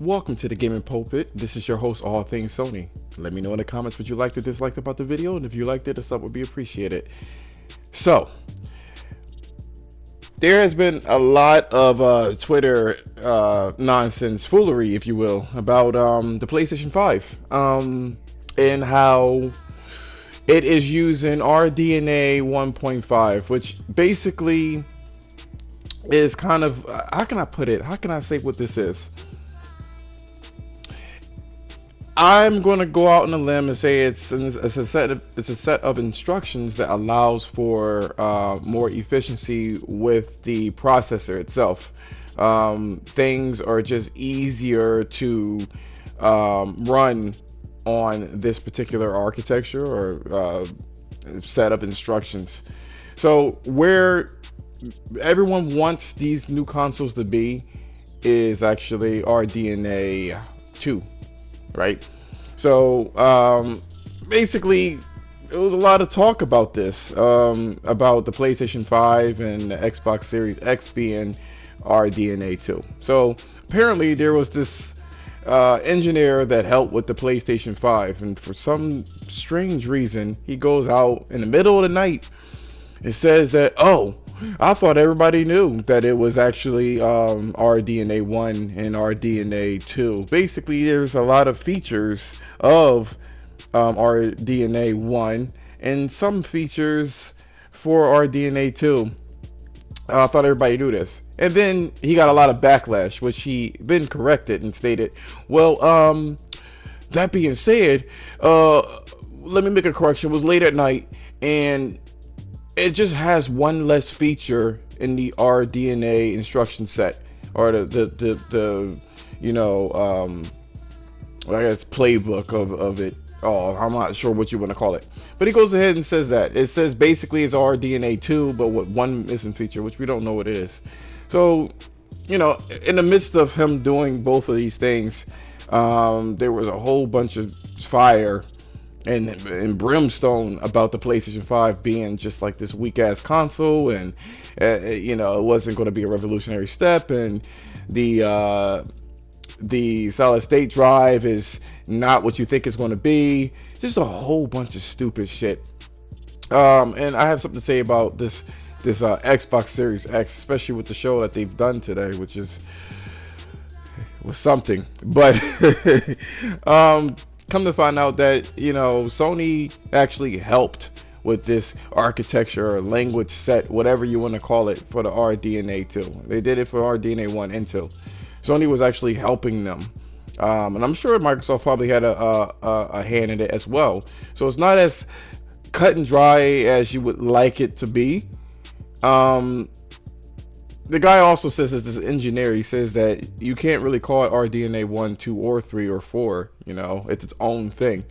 Welcome to the Gaming Pulpit. This is your host, All Things Sony. Let me know in the comments what you liked or disliked about the video, and if you liked it, a sub would be appreciated. So, there has been a lot of Twitter nonsense, foolery, if you will, about the PlayStation 5 and how it is using RDNA 1.5, which basically is kind of, how can I put it? How can I say what this is? I'm going to go out on a limb and say it's a set of instructions that allows for more efficiency with the processor itself. Things are just easier to run on this particular architecture or set of instructions. So where everyone wants these new consoles to be is actually RDNA 2. Right, so basically, there was a lot of talk about this, about the PlayStation 5 and the Xbox Series X being RDNA 2. So apparently, there was this engineer that helped with the PlayStation 5, and for some strange reason, he goes out in the middle of the night and says that, oh, I thought everybody knew that it was actually RDNA 1 and RDNA 2. Basically, there's a lot of features of RDNA 1 and some features for RDNA 2. I thought everybody knew this. And then he got a lot of backlash, which he then corrected and stated, well, that being said, let me make a correction. It was late at night, and it just has one less feature in the RDNA instruction set, or the I guess playbook of it. Oh, I'm not sure what you want to call it, but he goes ahead and says that it says basically it's RDNA 2, but with one missing feature, which we don't know what it is. So, in the midst of him doing both of these things, there was a whole bunch of fire and brimstone about the PlayStation 5 being just like this weak ass console, and it wasn't going to be a revolutionary step, and the solid state drive is not what you think it's going to be. Just a whole bunch of stupid shit. And I have something to say about this Xbox Series X, especially with the show that they've done today, which was something. But come to find out that, Sony actually helped with this architecture or language set, whatever you want to call it, for the RDNA 2. They did it for RDNA 1 and 2. Sony was actually helping them. And I'm sure Microsoft probably had a hand in it as well. So it's not as cut and dry as you would like it to be. The guy also says, as this engineer, he says that you can't really call it RDNA 1, 2, or 3, or 4. It's its own thing.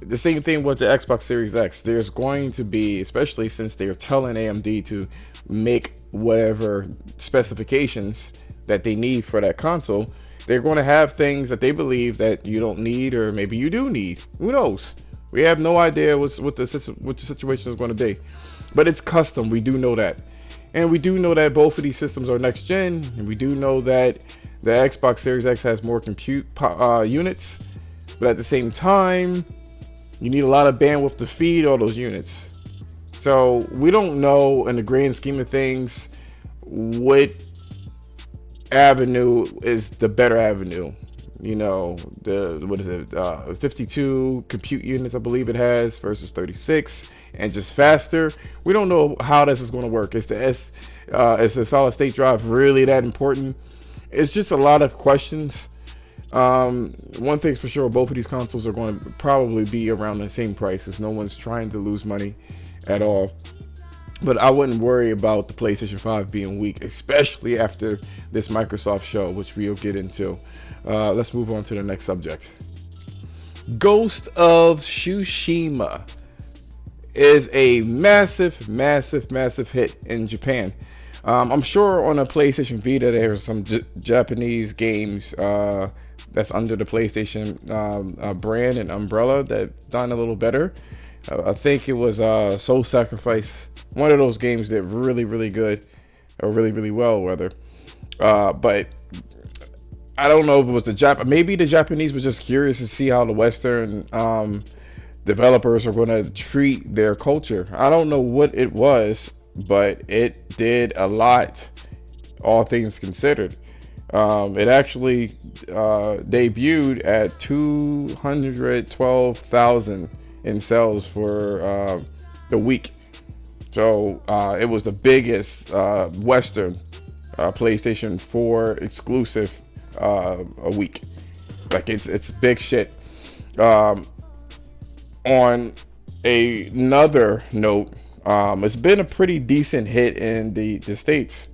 The same thing with the Xbox Series X. There's going to be, especially since they're telling AMD to make whatever specifications that they need for that console, they're going to have things that they believe that you don't need, or maybe you do need. Who knows? We have no idea what the situation is going to be. But it's custom. We do know that. And we do know that both of these systems are next gen, and we do know that the Xbox Series X has more compute units, but at the same time, you need a lot of bandwidth to feed all those units. So we don't know, in the grand scheme of things, what avenue is the better avenue. 52 compute units, I believe it has, versus 36. And just faster. We don't know how this is going to work. Is the solid state drive really that important? It's just a lot of questions. One thing's for sure, both of these consoles are going to probably be around the same prices. No one's trying to lose money at all. But I wouldn't worry about the PlayStation 5 being weak, especially after this Microsoft show, which we'll get into. Let's move on to the next subject. Ghost of Tsushima is a massive hit in Japan. I'm sure on a PlayStation Vita there's some Japanese games that's under the PlayStation brand and umbrella that done a little better. I think it was Soul Sacrifice. One of those games that really good, or really well rather. But I don't know if it was the maybe the Japanese were just curious to see how the Western developers are going to treat their culture. I don't know what it was, but it did a lot, all things considered. It actually debuted at 212,000 in sales for the week. So it was the biggest Western PlayStation 4 exclusive a week. Like it's big shit. Um, on another note, it's been a pretty decent hit in the States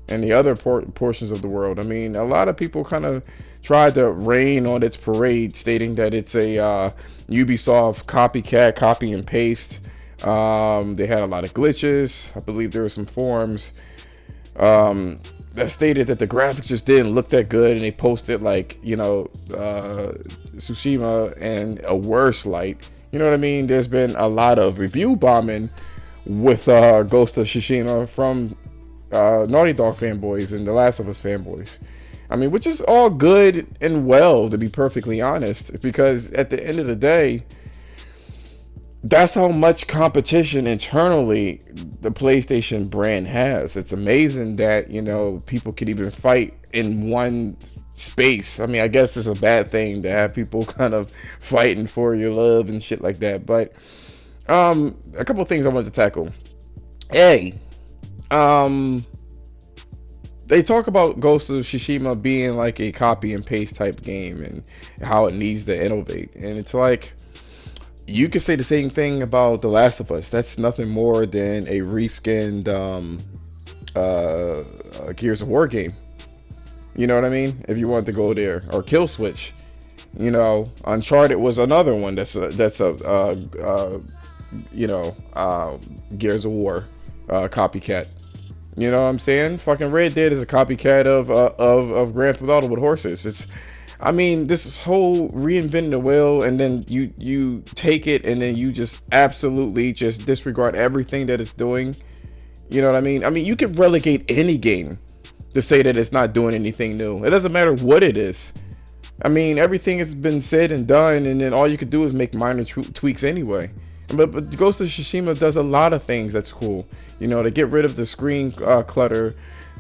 and the other portions of the world. I mean, a lot of people kind of tried to rain on its parade, stating that it's a Ubisoft copycat, copy and paste. They had a lot of glitches. I believe there were some forums that stated that the graphics just didn't look that good, and they posted like, Tsushima in a worse light. You know what I mean? There's been a lot of review bombing with Ghost of Tsushima from Naughty Dog fanboys and The Last of Us fanboys. I mean, which is all good and well, to be perfectly honest, because at the end of the day, that's how much competition internally the PlayStation brand has. It's amazing that, people can even fight in one space. I mean, I guess it's a bad thing to have people kind of fighting for your love and shit like that. But a couple of things I wanted to tackle. A, they talk about Ghost of Tsushima being like a copy and paste type game and how it needs to innovate. And it's like, you could say the same thing about The Last of Us. That's nothing more than a reskinned Gears of War game. You know what I mean? If you want to go there, or Kill Switch. Uncharted was another one that's a Gears of War copycat. You know what I'm saying? Fucking Red Dead is a copycat of Grand Theft Auto with horses. This whole reinventing the wheel, and then you take it and then you just absolutely just disregard everything that it's doing. You know what I mean? You can relegate any game to say that it's not doing anything new. It doesn't matter what it is. Everything has been said and done, and then all you could do is make minor tweaks anyway. But Ghost of Tsushima does a lot of things that's cool. To get rid of the screen clutter.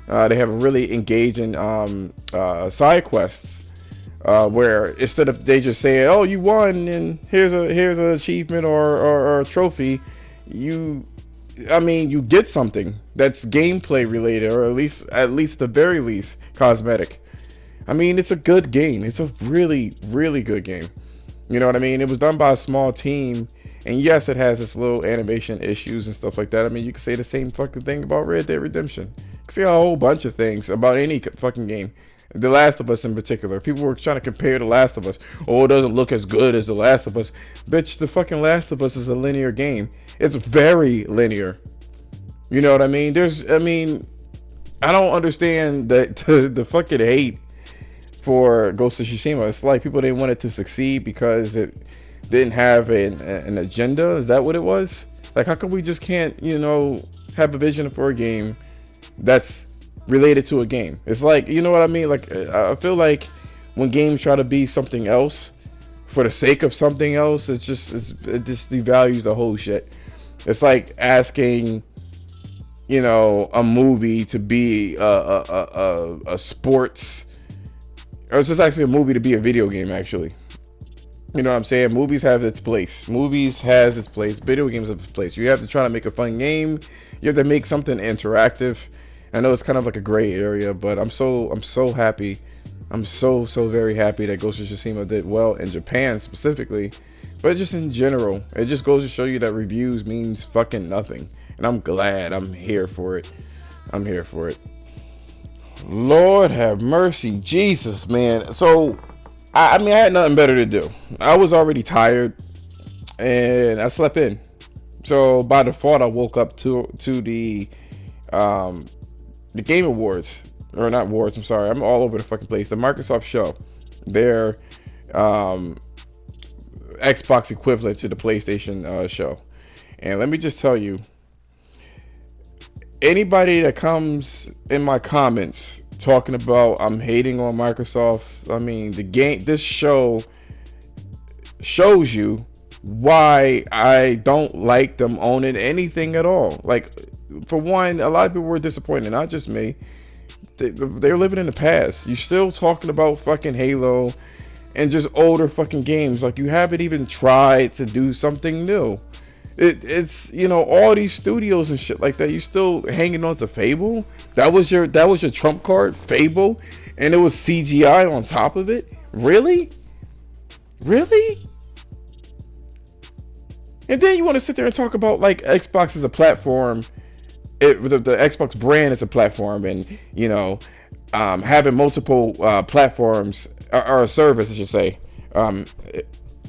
They have really engaging side quests. Where instead of they just say, "Oh, you won," and here's an achievement or a trophy, you get something that's gameplay related, or at least the very least cosmetic. It's a good game. It's a really, really good game. You know what I mean? It was done by a small team, and yes, it has its little animation issues and stuff like that. You could say the same fucking thing about Red Dead Redemption. You can say a whole bunch of things about any fucking game. The Last of Us in particular. People were trying to compare The Last of Us. Oh, it doesn't look as good as The Last of Us. Bitch, the fucking Last of Us is a linear game. It's very linear. You know what I mean? I don't understand the fucking hate for Ghost of Tsushima. It's like people didn't want it to succeed because it didn't have an agenda. Is that what it was? Like, how come we just can't, have a vision for a game that's related to a game? It's like, you know what I mean? Like, I feel like when games try to be something else for the sake of something else, it just devalues the whole shit. It's like asking, a movie to be a sports, or it's just actually a movie to be a video game, actually. You know what I'm saying? Movies have its place. Movies has its place. Video games have its place. You have to try to make a fun game. You have to make something interactive. I know it's kind of like a gray area, but I'm so happy. I'm so very happy that Ghost of Tsushima did well in Japan specifically, but just in general. It just goes to show you that reviews means fucking nothing. And I'm glad. I'm here for it. Lord have mercy. Jesus, man. So, I had nothing better to do. I was already tired, and I slept in. So, by default, I woke up to the Game Awards, or not awards, I'm sorry, I'm all over the fucking place. The Microsoft show, their Xbox equivalent to the PlayStation show. And let me just tell you, anybody that comes in my comments talking about I'm hating on Microsoft. I mean, this show shows you why I don't like them owning anything at all. Like, for one, a lot of people were disappointed, not just me. They're living in the past. You're still talking about fucking Halo and just older fucking games. Like, you haven't even tried to do something new. It's all these studios and shit like that. You still hanging on to Fable? That was your trump card, Fable, and it was CGI on top of it. Really? Really? And then you want to sit there and talk about like Xbox as a platform, the Xbox brand as a platform, and having multiple platforms or a service, I should say,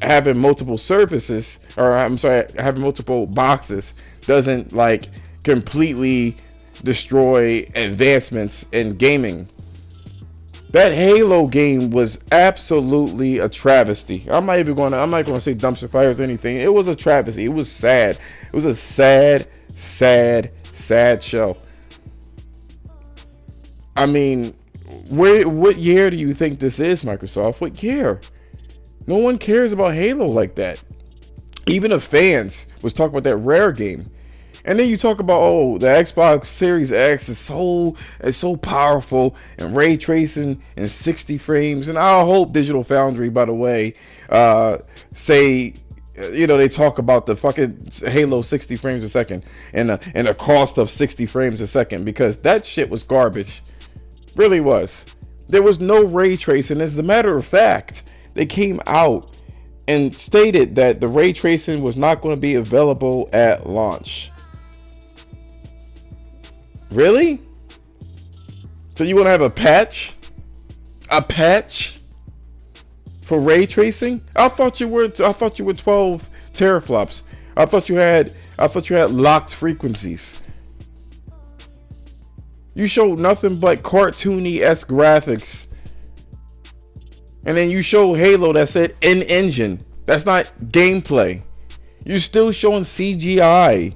having multiple services, or I'm sorry, having multiple boxes doesn't like completely destroy advancements in gaming. That Halo game was absolutely a travesty. I'm not going to say dumpster fires or anything. It was a travesty. It was sad. It was a sad, sad, sad show. I mean, what year do you think this is, Microsoft? What year? No one cares about Halo like that. Even the fans was talking about that Rare game. And then you talk about, the Xbox Series X is so powerful and ray tracing and 60 frames. And I hope Digital Foundry, by the way, say, they talk about the fucking Halo 60 frames a second and the cost of 60 frames a second, because that shit was garbage. Really was. There was no ray tracing. As a matter of fact, they came out and stated that the ray tracing was not going to be available at launch. Really? So you want to have a patch? A patch for ray tracing? I thought you were 12 teraflops. I thought you had locked frequencies. You showed nothing but cartoony-esque graphics. And then you show Halo that said in-engine. That's not gameplay. You're still showing CGI.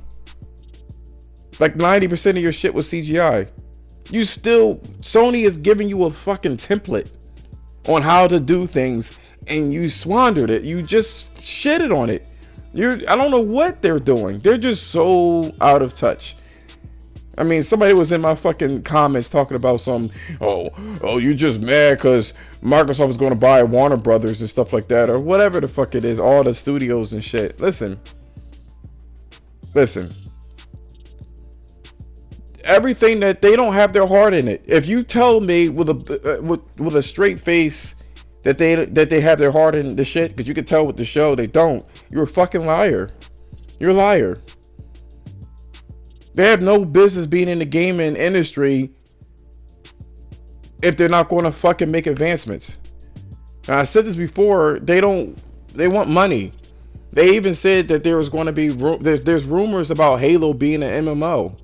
Like 90% of your shit was CGI. Sony is giving you a fucking template on how to do things, and you squandered it. You just shitted on it. I don't know what they're doing. They're just so out of touch. I mean, somebody was in my fucking comments talking about you just mad because Microsoft was going to buy Warner Brothers and stuff like that, or whatever the fuck it is, all the studios and shit. Listen. Everything that they don't have their heart in it. If you tell me with a straight face that they have their heart in the shit, because you can tell with the show they don't, you're a fucking liar. You're a liar. They have no business being in the gaming industry if they're not going to fucking make advancements. Now, I said this before. They want money. They even said that there was going to be there's rumors about Halo being an MMO.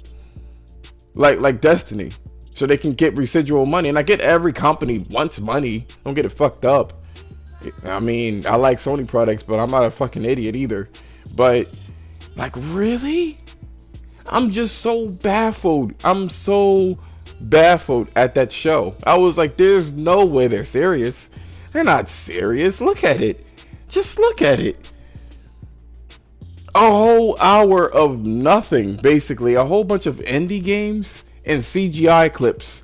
Like Destiny, so they can get residual money. And I get every company wants money. Don't get it fucked up. I mean, I like Sony products, but I'm not a fucking idiot either. But, like, really? I'm just so baffled. I'm so baffled at that show. I was like, there's no way they're serious. They're not serious. Look at it. Just look at it. A whole hour of nothing, basically. A whole bunch of indie games and CGI clips.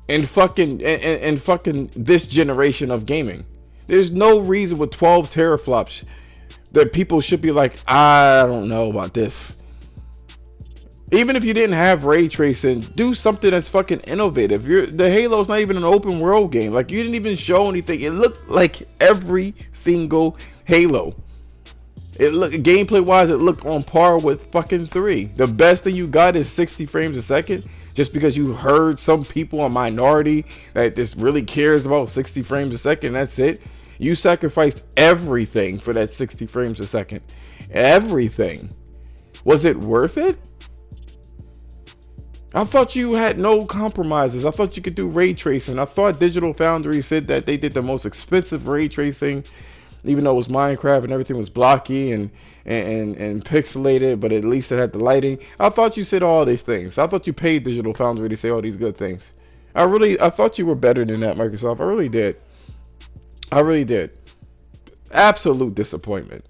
And fucking this generation of gaming. There's no reason with 12 teraflops that people should be like, I don't know about this. Even if you didn't have ray tracing, do something that's fucking innovative. The Halo's not even an open world game. Like, you didn't even show anything. It looked like every single Halo. Gameplay wise, it looked on par with fucking 3. The best thing you got is 60 frames a second, just because you heard some people, a minority, that this really cares about 60 frames a second. That's it. You sacrificed everything for that 60 frames a second. Everything. Was it worth it? I thought you had no compromises. I thought you could do ray tracing. I thought Digital Foundry said that they did the most expensive ray tracing even though it was Minecraft and everything was blocky and pixelated, but at least it had the lighting. I thought you said all these things. I thought you paid Digital Foundry to say all these good things. I thought you were better than that, Microsoft. I really did. I really did. Absolute disappointment.